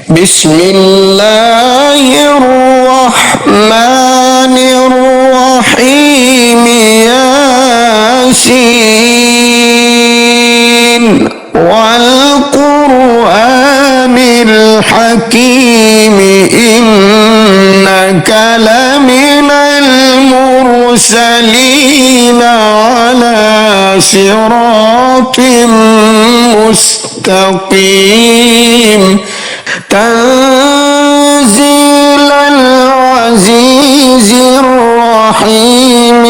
بسم الله الرحمن الرحيم ياسين والقرآن الحكيم إنك لمن المرسلين على صراط مستقيم تنزيل العزيز الرحيم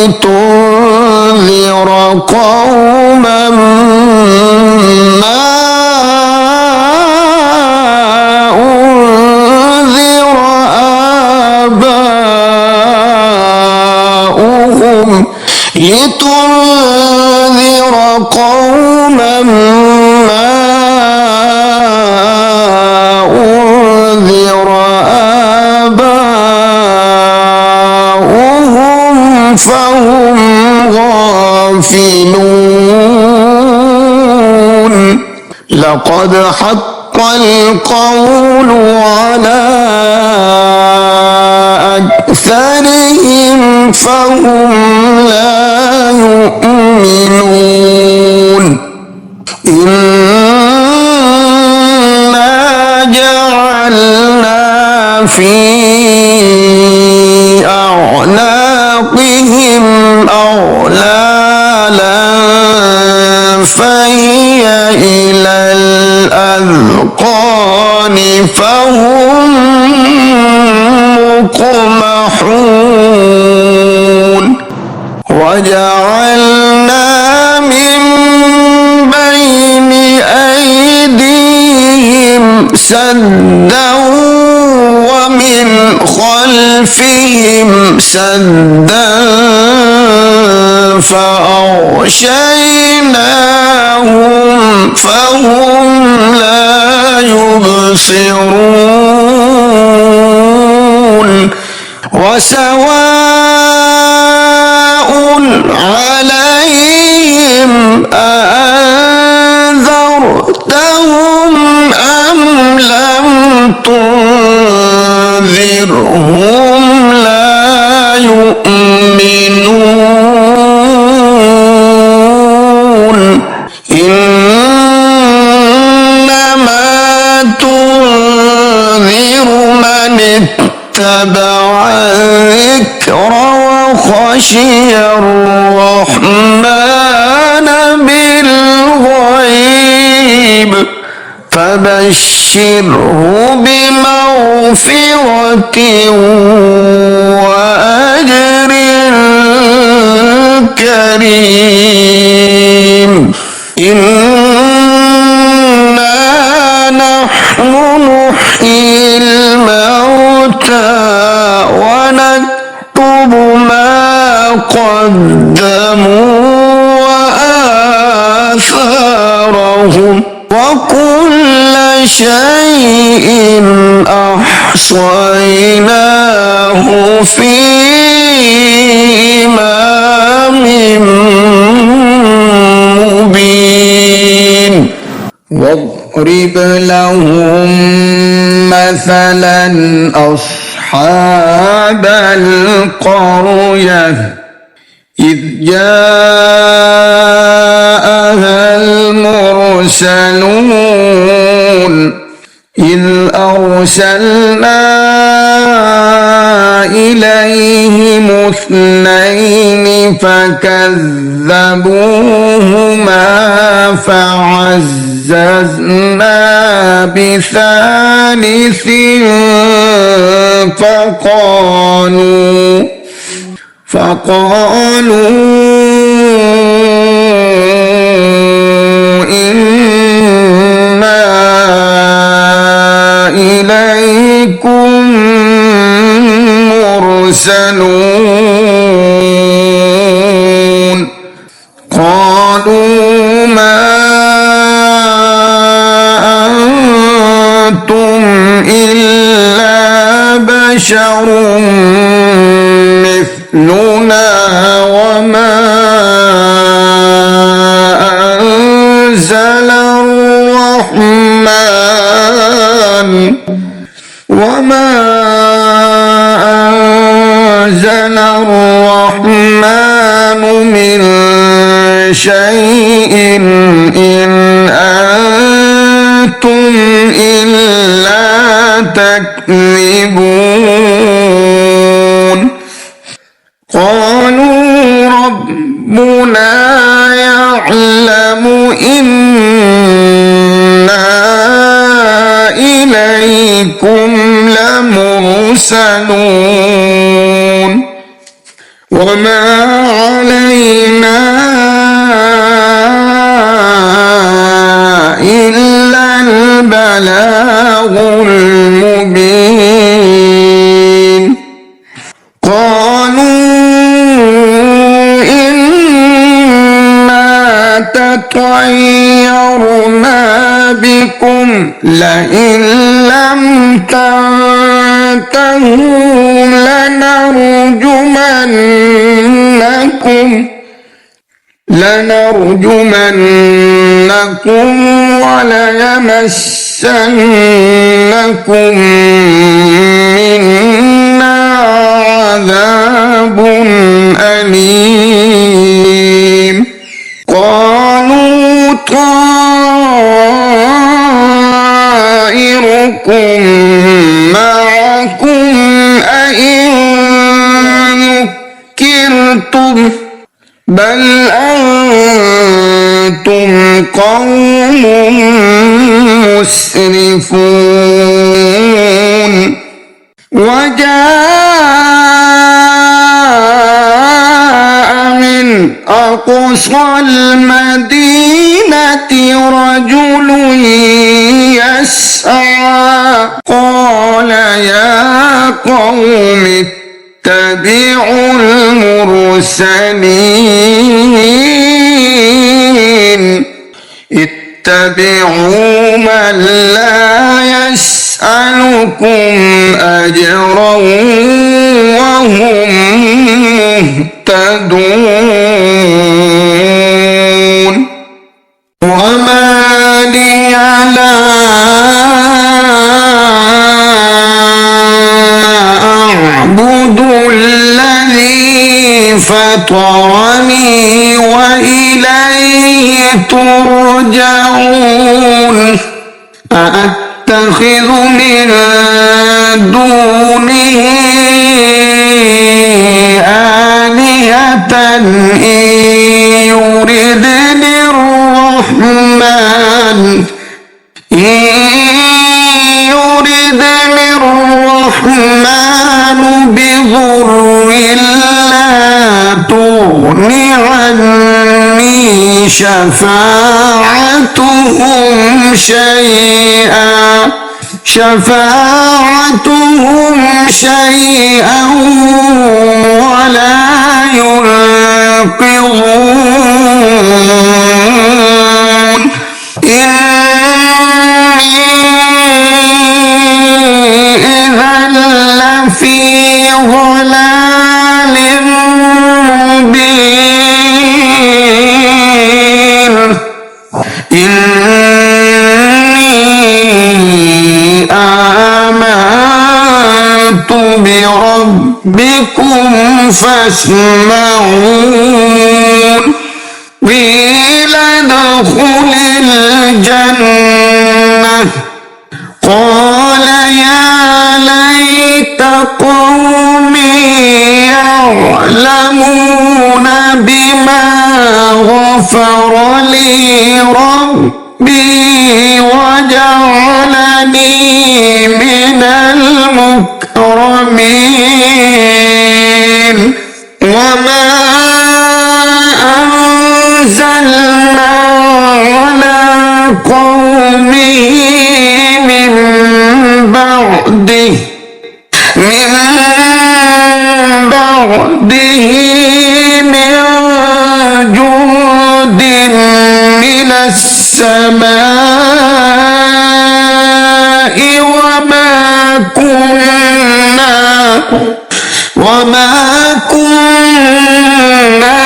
لتنذر قوما ما أنذر آباؤهم لتنذر قوما ما أنذر آباؤهم فهم غافلون لقد حق القول على أكثرهم فهم لا يؤمنون إنا جعلنا في أعناقهم أغلالا فهي إلى الأذقان فهم مقمحون وجعلنا من بين أيديهم سدا ومن خلفهم سدا فأغشيناهم فهم لا يبصرون وسواء عليهم أأنذرتهم أم لم تنذرهم لا يؤمنون إنما تنذر من اتبع الذكر وخشي الرحمن بالغيب فبشره بمغفرة وأجر كريم إنا نحن نحيي الموتى ونكتب ما قدموا وآثارهم وكل شيء أحصيناه في إمام مبين واضرب لهم مثلا أصحاب القرية إذ جاءها المرسلون إذ أرسلنا إليهم اثنين فكذبوهما فعززنا بثالث فقالوا إنا إليكم مرسلون قالوا ما أنتم إلا بشر مثلنا وما أنزل الرحمن وما أنزل الرحمن من شيء إن أنتم إلا تكذبون قالوا ربنا يعلم إنا إليكم لمرسلون وما علينا إلا البلاغ المبين قالوا إنا تطيرنا بكم لئن لم تنتهوا لنرجمنكم وليمسنكم منا عذاب أليم قالوا طائركم معكم أئن ذكرتم بل أنتم قوم مسرفون وجاء من أقصى المدينة رجل يسعى قال يا قوم اتبعوا المرسلين اتبعوا من لا يسألكم أجرا وهم مهتدون وما لي لا أعبد الذي فطرني وإليه ترجعون أأتخذ من دونه آلهة إن يردني الرحمن بضر لا تغن عني شفاعتهم شيئا ولا ينقذون إني إذا لفي ضلال مبين إني آمنت بربكم فاسمعون قيل ادخل الجنة قال يا ليت قومي يعلمون بما غفر لي ربي وجعلني من المكرمين وما أنزلنا على قومه من بعده من جند من السماء وما كنا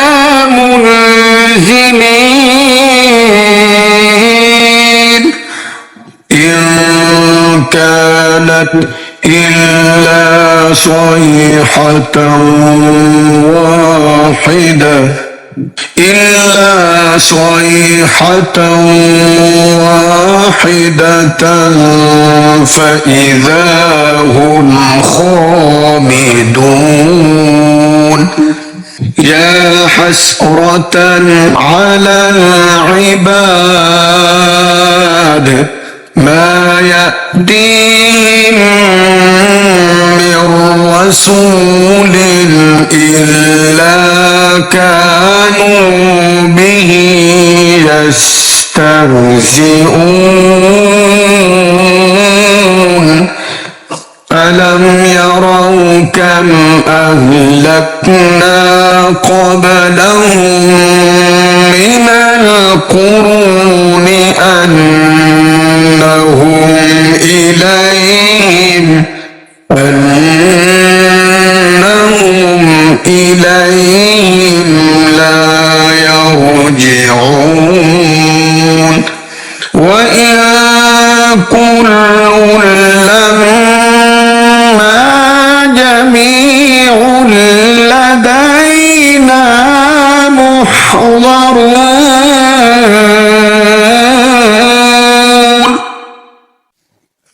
منزلين إن كانت إلا صيحة واحدة فإذا هم خامدون يا حسرة على العباد ما يأتيهم من رسول إلا كانوا به يستهزئون ألم يروا كم أهلكنا قبلهم من القرون أنهم إليهم لا يرجعون وإن كل لما جميع لدينا محضرون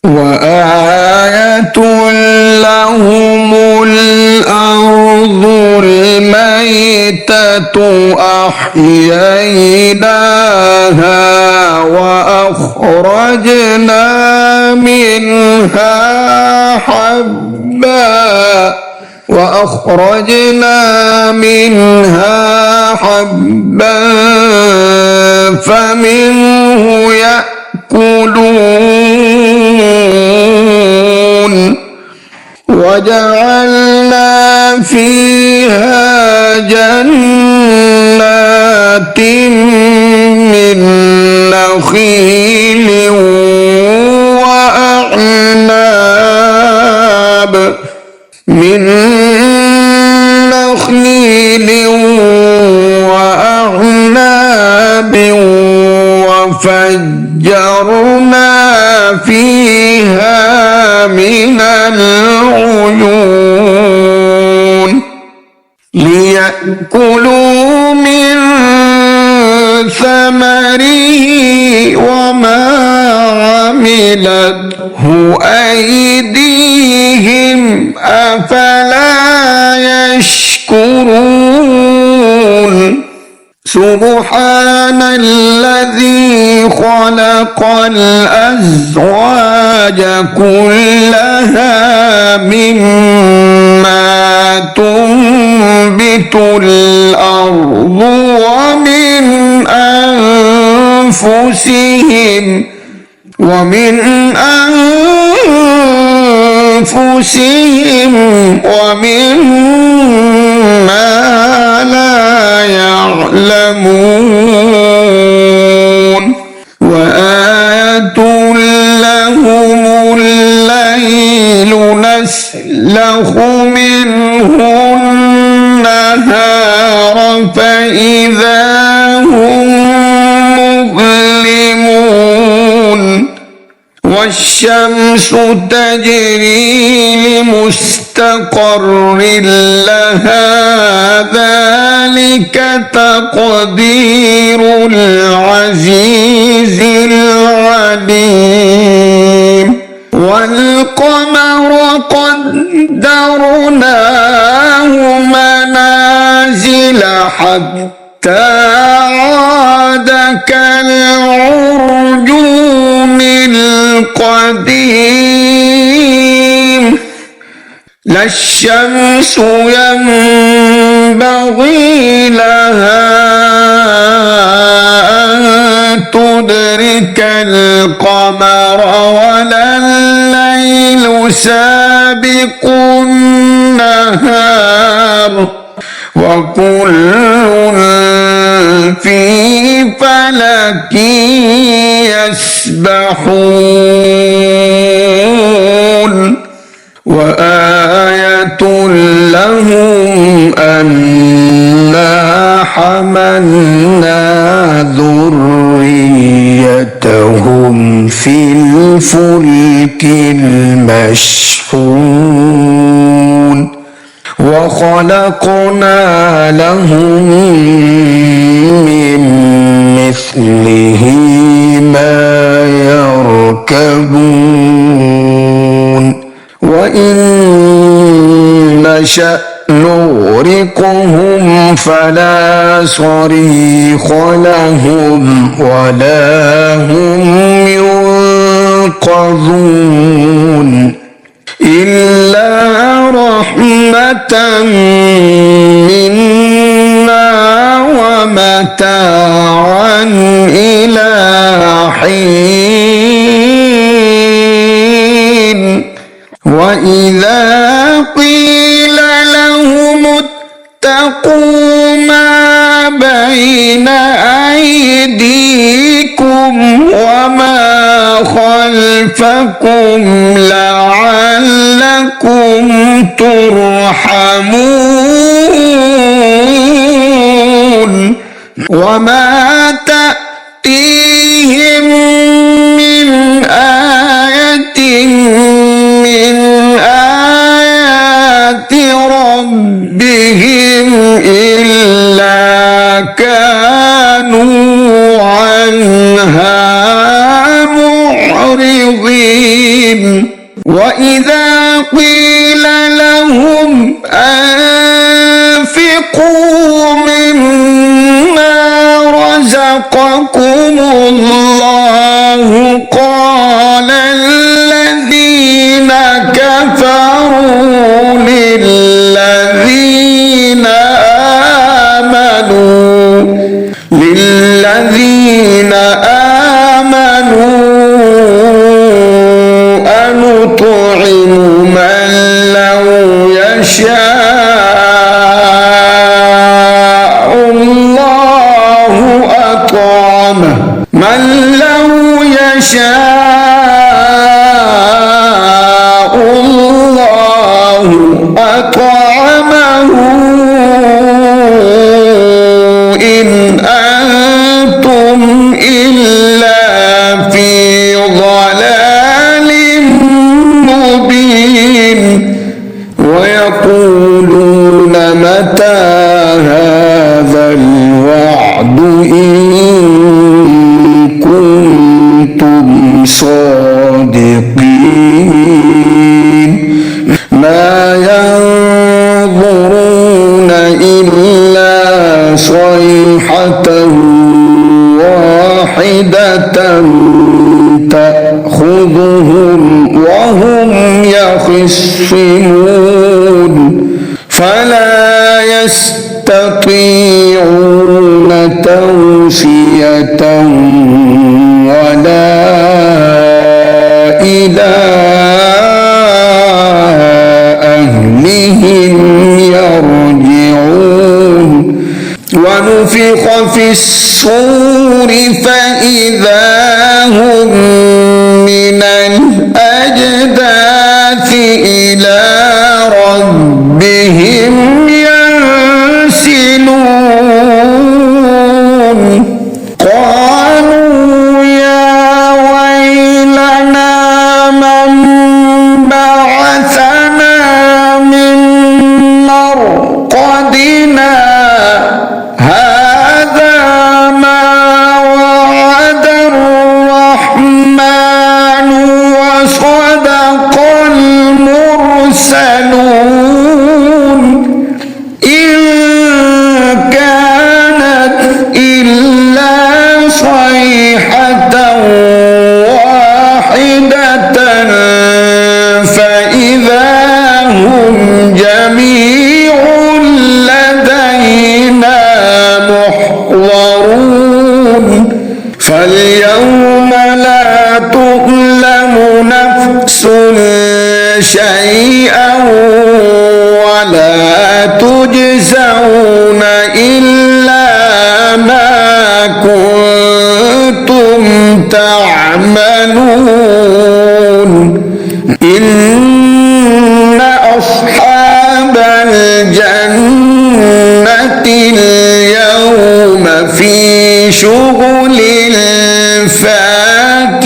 وآية لهم الأرض الميتة أحييناها وأخرجنا منها حبا فمنه يأكلون وجعلنا فيها جنات من نخيل وأعناب وفجرنا فيها من العيون ليأكلوا من ثمره وما عملته أيديهم أفلا يشكرون سبحان الذي خلق الأزواج كلها مما تنبت الأرض ومن أنفسهم ومما لا يعلمون وآية لهم الليل نسلخ منه النهار فإذا هم مظلمون والشمس تجري لمستقر لها ذلك تقدير العزيز العليم والقمر قدرناه منازل حتى عاد كالعرجون القديم لا الشمس ينبغي لها أن تدرك القمر ولا الليل سابق النهار وكل في فلك يسبحون وآية لهم أنا حملنا ذريتهم زينتهم في الفلك المشحون وخلقنا لهم من مثله ما يركبون وإن نشأ نغرقهم فلا صريخ لهم ولا هم ينقذون إلا رحمة منا ومتاعا إلى حين وإذا قيل لهم اتقوا ما بين أيديكم وما خلفكم لعلكم ترحمون وما تأتيهم من آية من آيات ربهم إلا كانوا عنها معرضين وإذا قيل لهم أنفقوا مما رزقكم الله قال الذين كفروا للذين آمنوا أنطعم من لو يشاء الله أطعمه من لو يشاء الله أطعمه إن أنتم إلا في ضلال مبين ويقولون متى هذا الوعد إن كنتم صادقين ما ينظرون إلا صيحة واحدة تأخذهم وهم يخصمون فلا يستطيعون توصية ولا إلى أهلهم يرجعون ونفخ في الصور فإذا هم من الأجداث إلى ربهم ينسلون قالوا يا ويلنا من بعثنا من مرقدنا هذا ما وعد الرحمن وصدق المرسلون إن كانت إلا صيحة واحدة فإذا هم جميع لدينا محضرون فاليوم لا تظلم نفس شيئا ولا تجزون إلا ما كنتم تعملون إن أصحاب الجنة اليوم في شغل فاكهون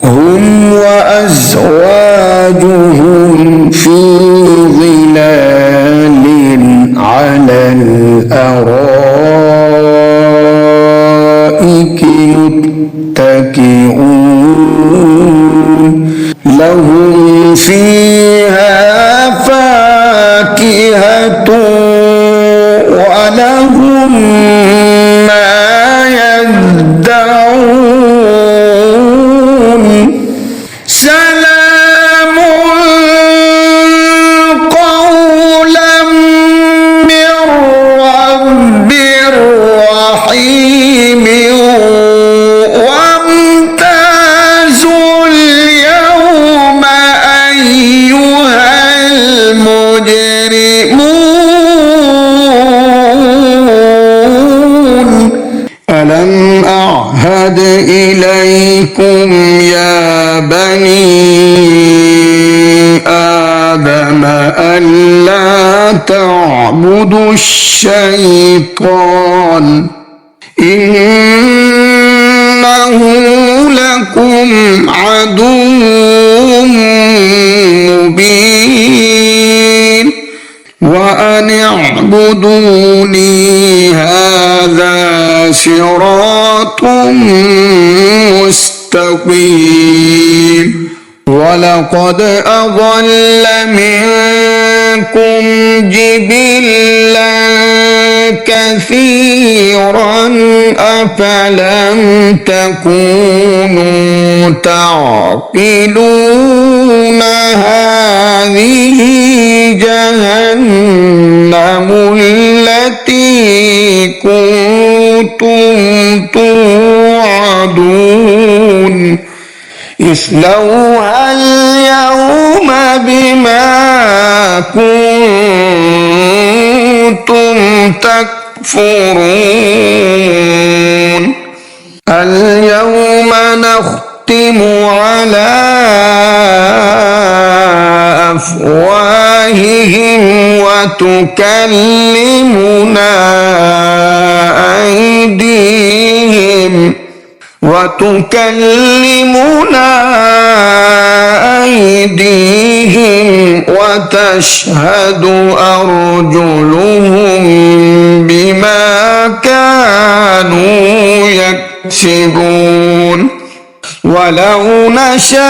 هم وأزواجهم في ظلال على الأرائك متكئون لهم فيها فاكهة ولهم ما يدعون سلام قولا من رب رحيم وامتازوا اليوم أيها المجرمون ألم أعهد إليكم يا بني آدم ألا تعبدوا الشيطان إنه لكم عدو مبين وأن اعبدوني هذا صراط مستقيم ولقد أضل منكم جبلا كثيرا أفلم تكونوا تعقلون هذه جهنم التي كنتم توعدون اصلوها اليوم بما كنتم تكفرون اليوم نختم على أفواههم وتكلمنا أيديهم وتشهد أرجلهم بما كانوا يكسبون ولو نشاء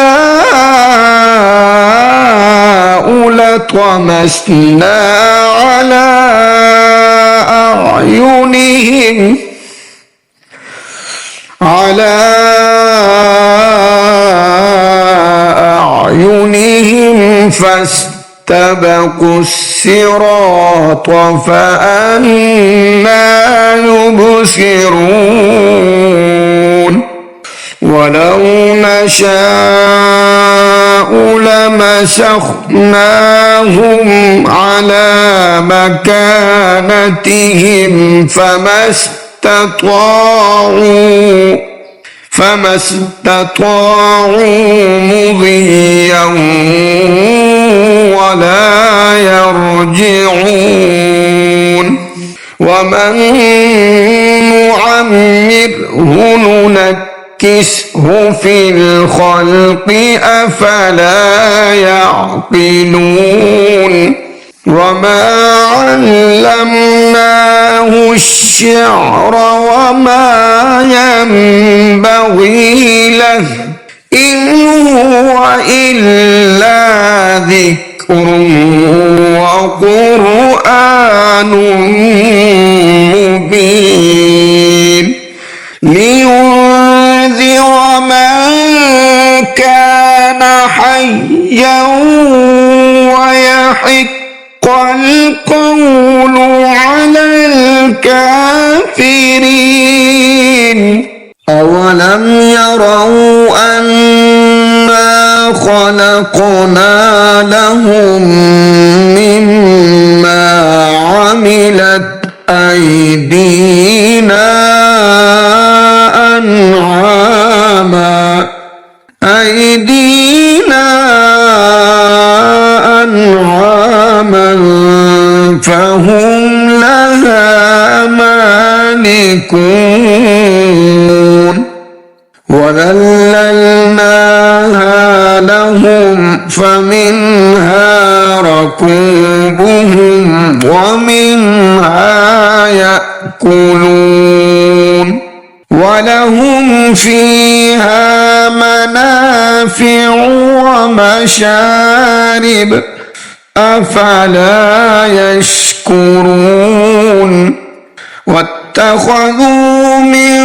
لطمسنا على أعينهم فاستبقوا الصراط فأنى يبصرون ولو نشاء لمسخناهم على مكانتهم فما استطاعوا مضيا ولا يرجعون ومن نعمره ننكسه في الخلق أفلا يعقلون وما علمناه الشعر وما ينبغي له إن هو إلا ذكر وقرآن مبين لينذر من كان حيا ويحق القول على الكافرين أولم يروا أنا خلقنا لهم مما عملت أيدينا أنعاما فهم فذللناها لهم فمنها ركوبهم ومنها يأكلون ولهم فيها منافع ومشارب أفلا يشكرون واتخذوا من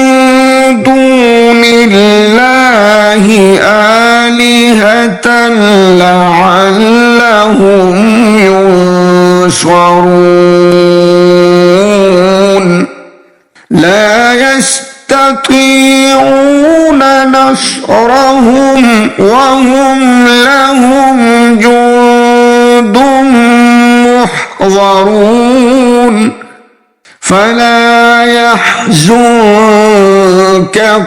دون الله آلهة لعلهم ينصرون لا يستطيعون نصرهم وهم لهم جند محضرون فلا يحزنك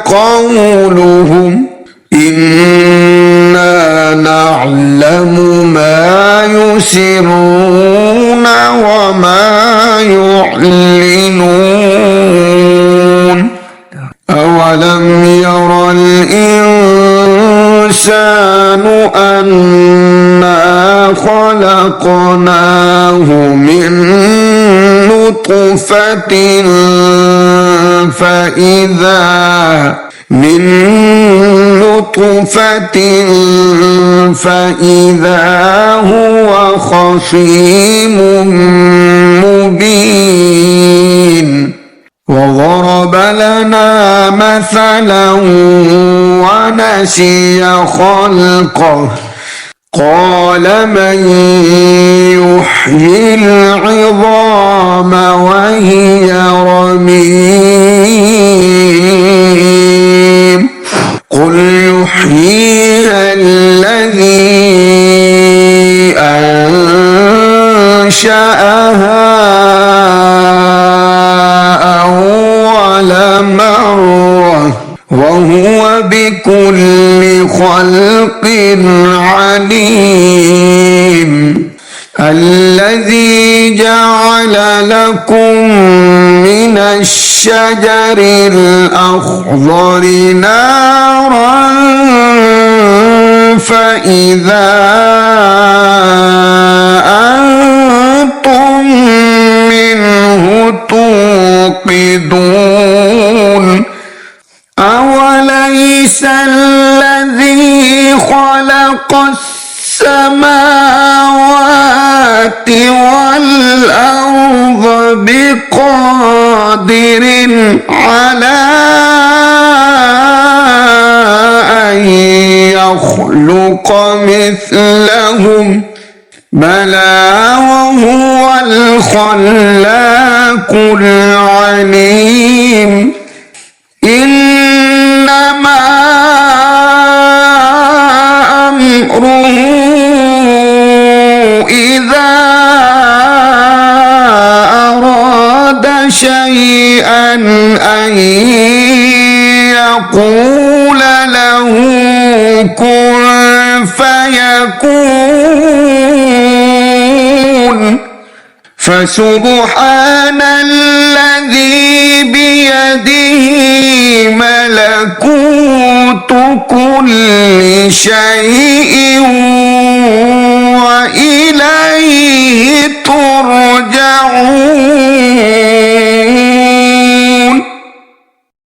قولهم إنا نعلم ما يسرون وما يعلنون أولم ير الإنسان أنا خلقناه من نطفة فإذا هو خصيم مبين وضرب لنا مثلا ونسي خلقه قال من يحيي العظام وهي رميم قل يحييها الذي أنشأها أول مرة وهو بكل خلق عليم الذي جعل لكم من الشجر الأخضر نارا فإذا أنتم منه توقدون أوليس الذي خلق السماوات والأرض بقادر على أن يخلق مثلهم بلى وهو الخلاق العليم إنما أمره إذا أراد شيئا أن يقول له كن فيكون فسبحان الذي بيده ملكوت كل شيء وإليه ترجعون.